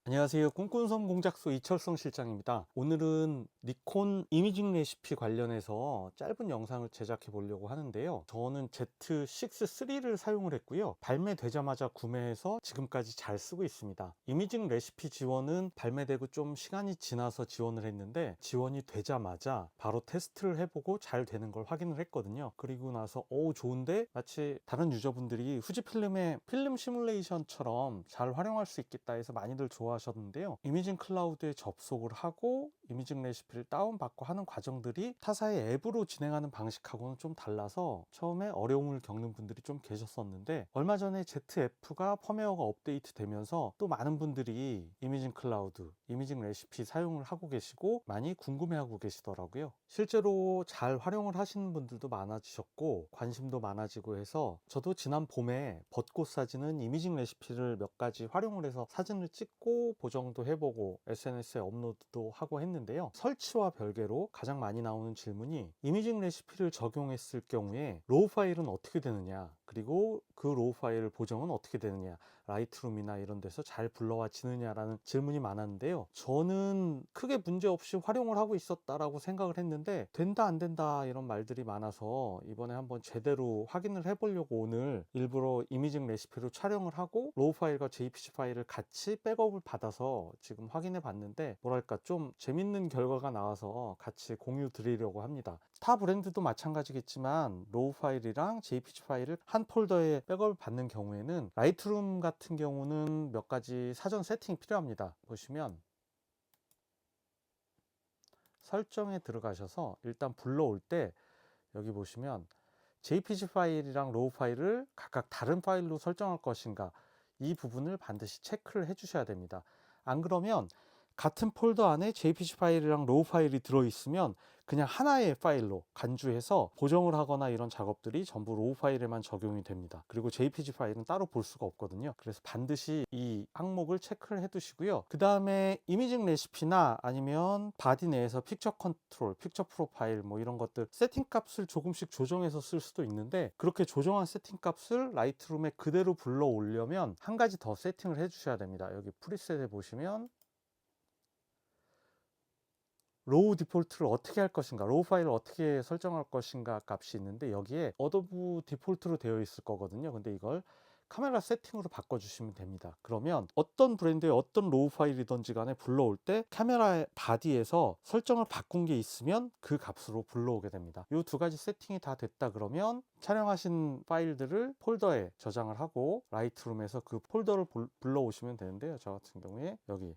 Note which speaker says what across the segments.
Speaker 1: 안녕하세요. 꿈꾼섬 공작소 이철성 실장입니다. 오늘은 니콘 이미징 레시피 관련해서 짧은 영상을 제작해 보려고 하는데요. 저는 Z6-3를 사용을 했고요. 발매되자마자 구매해서 지금까지 잘 쓰고 있습니다. 이미징 레시피 지원은 발매되고 좀 시간이 지나서 지원을 했는데, 지원이 되자마자 바로 테스트를 해보고 잘 되는 걸 확인을 했거든요. 그리고 나서 좋은데, 마치 다른 유저분들이 후지필름의 필름 시뮬레이션처럼 잘 활용할 수 있겠다 해서 많이들 좋아하셨는데요. 이미징 클라우드에 접속을 하고 이미징 레시피를 다운받고 하는 과정들이 타사의 앱으로 진행하는 방식하고는 좀 달라서 처음에 어려움을 겪는 분들이 좀 계셨었는데, 얼마 전에 ZF가 펌웨어가 업데이트 되면서 또 많은 분들이 이미징 클라우드, 이미징 레시피 사용을 하고 계시고 많이 궁금해하고 계시더라고요. 실제로 잘 활용을 하시는 분들도 많아지셨고 관심도 많아지고 해서, 저도 지난 봄에 벚꽃 사진은 이미징 레시피를 몇 가지 활용을 해서 사진을 찍고 보정도 해보고 SNS에 업로드도 하고 했는데요. 설치와 별개로 가장 많이 나오는 질문이, 이미징 레시피를 적용했을 경우에 로우 파일은 어떻게 되느냐, 그리고 그 로우 파일 보정은 어떻게 되느냐, 라이트룸이나 이런 데서 잘 불러와지느냐라는 질문이 많았는데요. 저는 크게 문제없이 활용을 하고 있었다라고 생각을 했는데, 된다 안 된다 이런 말들이 많아서 이번에 한번 제대로 확인을 해보려고 오늘 일부러 이미징 레시피로 촬영을 하고 로우 파일과 JPG 파일을 같이 백업을 받아서 지금 확인해 봤는데, 뭐랄까 좀 재밌는 결과가 나와서 같이 공유 드리려고 합니다. 타 브랜드도 마찬가지겠지만 로우 파일이랑 JPG 파일을 한 폴더에 백업을 받는 경우에는, 라이트룸 같은 경우는 몇 가지 사전 세팅이 필요합니다. 보시면 설정에 들어가셔서 일단 불러올 때, 여기 보시면 JPG 파일이랑 로우 파일을 각각 다른 파일로 설정할 것인가, 이 부분을 반드시 체크를 해 주셔야 됩니다. 안 그러면 같은 폴더 안에 JPG 파일이랑 로우 파일이 들어있으면 그냥 하나의 파일로 간주해서 보정을 하거나 이런 작업들이 전부 로우 파일에만 적용이 됩니다. 그리고 JPG 파일은 따로 볼 수가 없거든요. 그래서 반드시 이 항목을 체크를 해 두시고요. 그 다음에 이미징 레시피나 아니면 바디 내에서 픽처 컨트롤, 픽처 프로파일 뭐 이런 것들 세팅 값을 조금씩 조정해서 쓸 수도 있는데, 그렇게 조정한 세팅 값을 라이트룸에 그대로 불러 오려면 한 가지 더 세팅을 해 주셔야 됩니다. 여기 프리셋에 보시면 로우 디폴트를 어떻게 할 것인가, 로우 파일을 어떻게 설정할 것인가 값이 있는데, 여기에 어도브 디폴트로 되어 있을 거거든요. 근데 이걸 카메라 세팅으로 바꿔주시면 됩니다. 그러면 어떤 브랜드의 어떤 로우 파일이든지 간에 불러올 때 카메라의 바디에서 설정을 바꾼 게 있으면 그 값으로 불러오게 됩니다. 이 두 가지 세팅이 다 됐다 그러면 촬영하신 파일들을 폴더에 저장을 하고 라이트룸에서 그 폴더를 불러오시면 되는데요. 저 같은 경우에 여기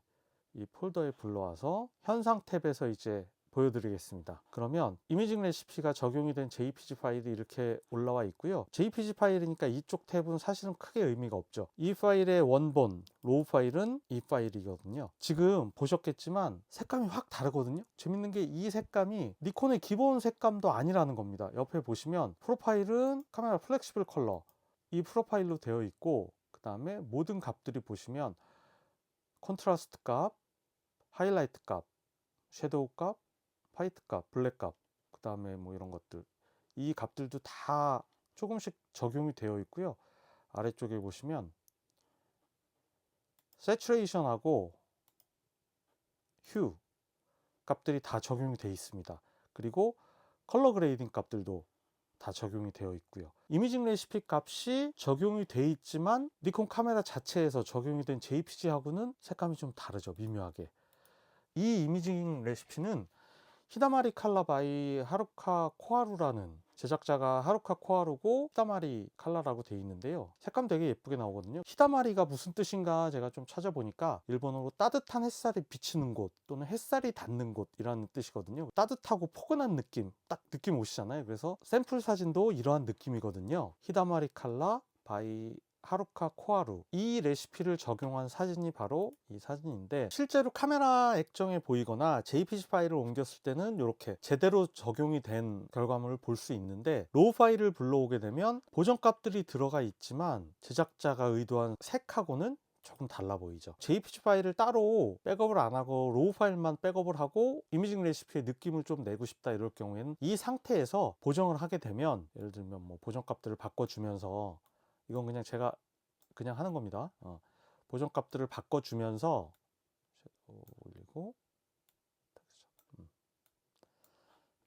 Speaker 1: 이 폴더에 불러와서 현상 탭에서 이제 보여드리겠습니다. 그러면 이미징 레시피가 적용이 된 JPG 파일이 이렇게 올라와 있고요. JPG 파일이니까 이쪽 탭은 사실은 크게 의미가 없죠. 이 파일의 원본, 로우 파일은 이 파일이거든요. 지금 보셨겠지만 색감이 확 다르거든요. 재밌는 게 이 색감이 니콘의 기본 색감도 아니라는 겁니다. 옆에 보시면 프로파일은 카메라 플렉시블 컬러, 이 프로파일로 되어 있고, 그 다음에 모든 값들이 보시면 컨트라스트 값, 하이라이트 값, 섀도우 값, 화이트 값, 블랙 값, 그 다음에 뭐 이런 것들, 이 값들도 다 조금씩 적용이 되어 있고요. 아래쪽에 보시면 세츄레이션하고 휴 값들이 다 적용이 되어 있습니다. 그리고 컬러 그레이딩 값들도 다 적용이 되어 있고요. 이미징 레시피 값이 적용이 되어 있지만 니콘 카메라 자체에서 적용이 된 JPG하고는 색감이 좀 다르죠. 미묘하게. 이 이미징 레시피는 히다마리 칼라 바이 하루카 코하루라는, 제작자가 하루카 코하루고 히다마리 칼라라고 되어 있는데요. 색감 되게 예쁘게 나오거든요. 히다마리가 무슨 뜻인가 제가 좀 찾아보니까 일본어로 따뜻한 햇살이 비치는 곳 또는 햇살이 닿는 곳이라는 뜻이거든요. 따뜻하고 포근한 느낌, 딱 느낌 오시잖아요. 그래서 샘플 사진도 이러한 느낌이거든요. 히다마리 칼라 바이 하루카 코하루, 이 레시피를 적용한 사진이 바로 이 사진인데, 실제로 카메라 액정에 보이거나 JPG 파일을 옮겼을 때는 이렇게 제대로 적용이 된 결과물을 볼 수 있는데, 로우 파일을 불러오게 되면 보정 값들이 들어가 있지만 제작자가 의도한 색하고는 조금 달라 보이죠. JPG 파일을 따로 백업을 안 하고 로우 파일만 백업을 하고 이미징 레시피의 느낌을 좀 내고 싶다 이럴 경우에는 이 상태에서 보정을 하게 되면, 예를 들면 뭐 보정 값들을 바꿔주면서, 이건 그냥 제가 그냥 하는 겁니다. 보정 값들을 바꿔주면서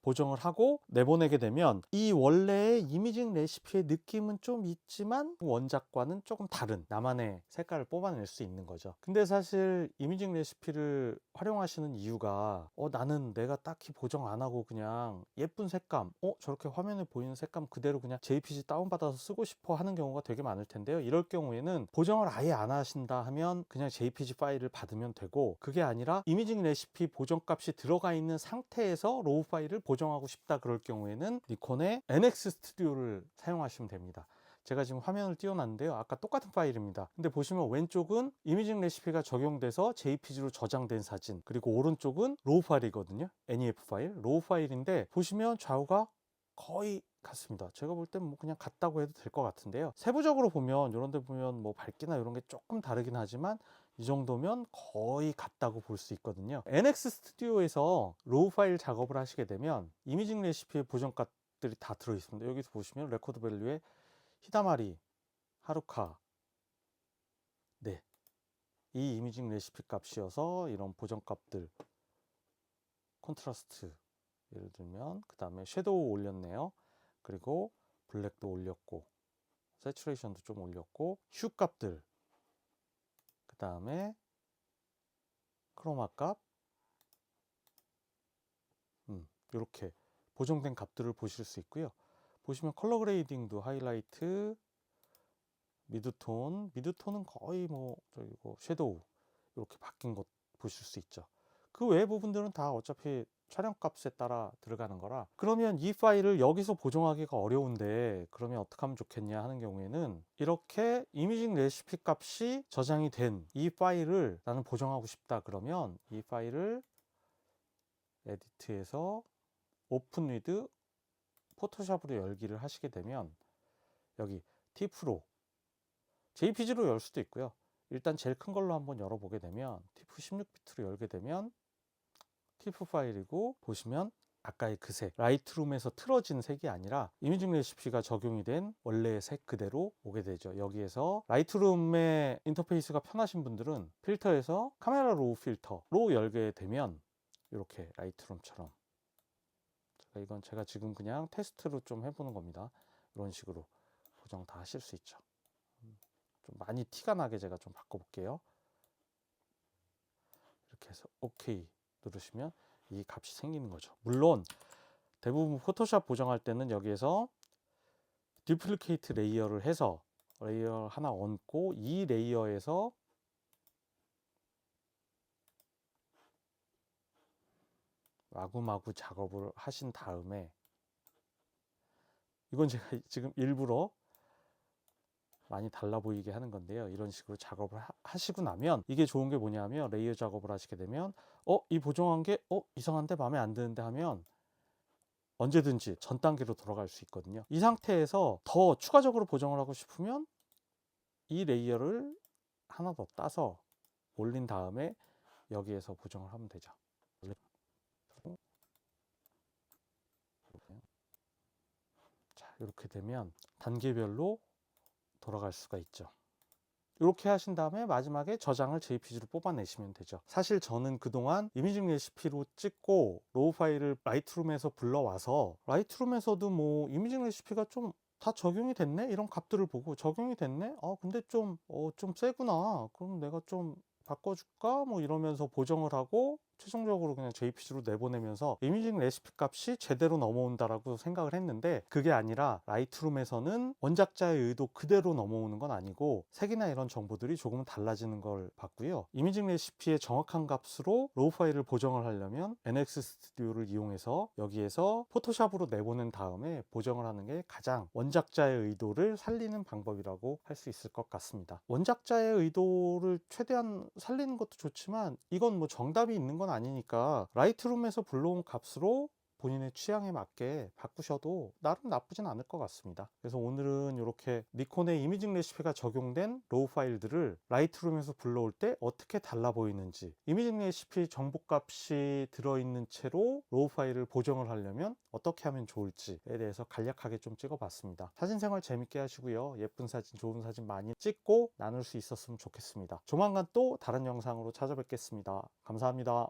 Speaker 1: 보정을 하고 내보내게 되면 이 원래의 이미징 레시피의 느낌은 좀 있지만 원작과는 조금 다른 나만의 색깔을 뽑아낼 수 있는 거죠. 근데 사실 이미징 레시피를 활용하시는 이유가 나는 내가 딱히 보정 안 하고 그냥 예쁜 색감 저렇게 화면에 보이는 색감 그대로 그냥 JPG 다운받아서 쓰고 싶어 하는 경우가 되게 많을 텐데요. 이럴 경우에는 보정을 아예 안 하신다 하면 그냥 JPG 파일을 받으면 되고, 그게 아니라 이미징 레시피 보정값이 들어가 있는 상태에서 로우 파일을 보정하고 싶다 그럴 경우에는 니콘의 NX 스튜디오를 사용하시면 됩니다. 제가 지금 화면을 띄워놨는데요. 아까 똑같은 파일입니다. 근데 보시면 왼쪽은 이미징 레시피가 적용돼서 JPG로 저장된 사진, 그리고 오른쪽은 로우 파일이거든요. NEF 파일, 로우 파일인데 보시면 좌우가 거의 같습니다. 제가 볼 땐 뭐 그냥 같다고 해도 될 것 같은데요. 세부적으로 보면 이런 데 보면 뭐 밝기나 이런 게 조금 다르긴 하지만 이 정도면 거의 같다고 볼 수 있거든요. NX 스튜디오에서 로우 파일 작업을 하시게 되면 이미징 레시피의 보정값들이 다 들어 있습니다. 여기서 보시면 레코드 밸류에 히다마리, 하루카, 네, 이 이미징 레시피 값이어서 이런 보정 값들, 콘트라스트 예를 들면 그 다음에 섀도우 올렸네요. 그리고 블랙도 올렸고 세츄레이션도 좀 올렸고 휴 값들, 그 다음에 크로마 값, 이렇게 보정된 값들을 보실 수 있고요. 보시면 컬러 그레이딩도 하이라이트, 미드톤은 거의 뭐 섀도우 이렇게 바뀐 것 보실 수 있죠. 그 외의 부분들은 다 어차피 촬영 값에 따라 들어가는 거라, 그러면 이 파일을 여기서 보정하기가 어려운데 그러면 어떻게 하면 좋겠냐 하는 경우에는 이렇게 이미징 레시피 값이 저장이 된 이 파일을 나는 보정하고 싶다 그러면 이 파일을 에디트에서 오픈 위드 포토샵으로 열기를 하시게 되면 여기 T프로 JPG로 열 수도 있고요. 일단 제일 큰 걸로 한번 열어보게 되면 TIFF 16비트로 열게 되면 TIFF 파일이고, 보시면 아까의 그 색, 라이트룸에서 틀어진 색이 아니라 이미징 레시피가 적용이 된 원래의 색 그대로 오게 되죠. 여기에서 라이트룸의 인터페이스가 편하신 분들은 필터에서 카메라 로우 필터로 열게 되면 이렇게 라이트룸처럼, 이건 제가 지금 그냥 테스트로 좀 해보는 겁니다. 이런 식으로 보정 다 하실 수 있죠. 좀 많이 티가 나게 제가 좀 바꿔볼게요. 이렇게 해서 OK 누르시면 이 값이 생기는 거죠. 물론 대부분 포토샵 보정할 때는 여기에서 듀플리케이트 레이어를 해서 레이어 하나 얹고 이 레이어에서 마구마구 작업을 하신 다음에, 이건 제가 지금 일부러 많이 달라 보이게 하는 건데요. 이런 식으로 작업을 하시고 나면 이게 좋은 게 뭐냐면, 레이어 작업을 하시게 되면 이 보정한 게 이상한데 마음에 안 드는데 하면 언제든지 전 단계로 돌아갈 수 있거든요. 이 상태에서 더 추가적으로 보정을 하고 싶으면 이 레이어를 하나 더 따서 올린 다음에 여기에서 보정을 하면 되죠. 자, 이렇게 되면 단계별로 돌아갈 수가 있죠. 이렇게 하신 다음에 마지막에 저장을 JPG로 뽑아내시면 되죠. 사실 저는 그동안 이미징 레시피로 찍고 로우 파일을 라이트룸에서 불러와서 라이트룸에서도 뭐 이미징 레시피가 좀 다 적용이 됐네? 이런 값들을 보고 적용이 됐네? 근데 좀 세구나. 그럼 내가 좀 바꿔줄까? 뭐 이러면서 보정을 하고 최종적으로 그냥 JPG로 내보내면서 이미징 레시피 값이 제대로 넘어온다라고 생각을 했는데, 그게 아니라 라이트룸에서는 원작자의 의도 그대로 넘어오는 건 아니고 색이나 이런 정보들이 조금 달라지는 걸 봤고요. 이미징 레시피의 정확한 값으로 로우 파일을 보정을 하려면 NX 스튜디오를 이용해서 여기에서 포토샵으로 내보낸 다음에 보정을 하는 게 가장 원작자의 의도를 살리는 방법이라고 할 수 있을 것 같습니다. 원작자의 의도를 최대한 살리는 것도 좋지만 이건 뭐 정답이 있는 건 아니니까 라이트룸에서 불러온 값으로 본인의 취향에 맞게 바꾸셔도 나름 나쁘진 않을 것 같습니다. 그래서 오늘은 이렇게 니콘의 이미징 레시피가 적용된 로우 파일들을 라이트룸에서 불러올 때 어떻게 달라 보이는지, 이미징 레시피 정보값이 들어있는 채로 로우 파일을 보정을 하려면 어떻게 하면 좋을지에 대해서 간략하게 좀 찍어봤습니다. 사진생활 재밌게 하시고요. 예쁜 사진, 좋은 사진 많이 찍고 나눌 수 있었으면 좋겠습니다. 조만간 또 다른 영상으로 찾아뵙겠습니다. 감사합니다.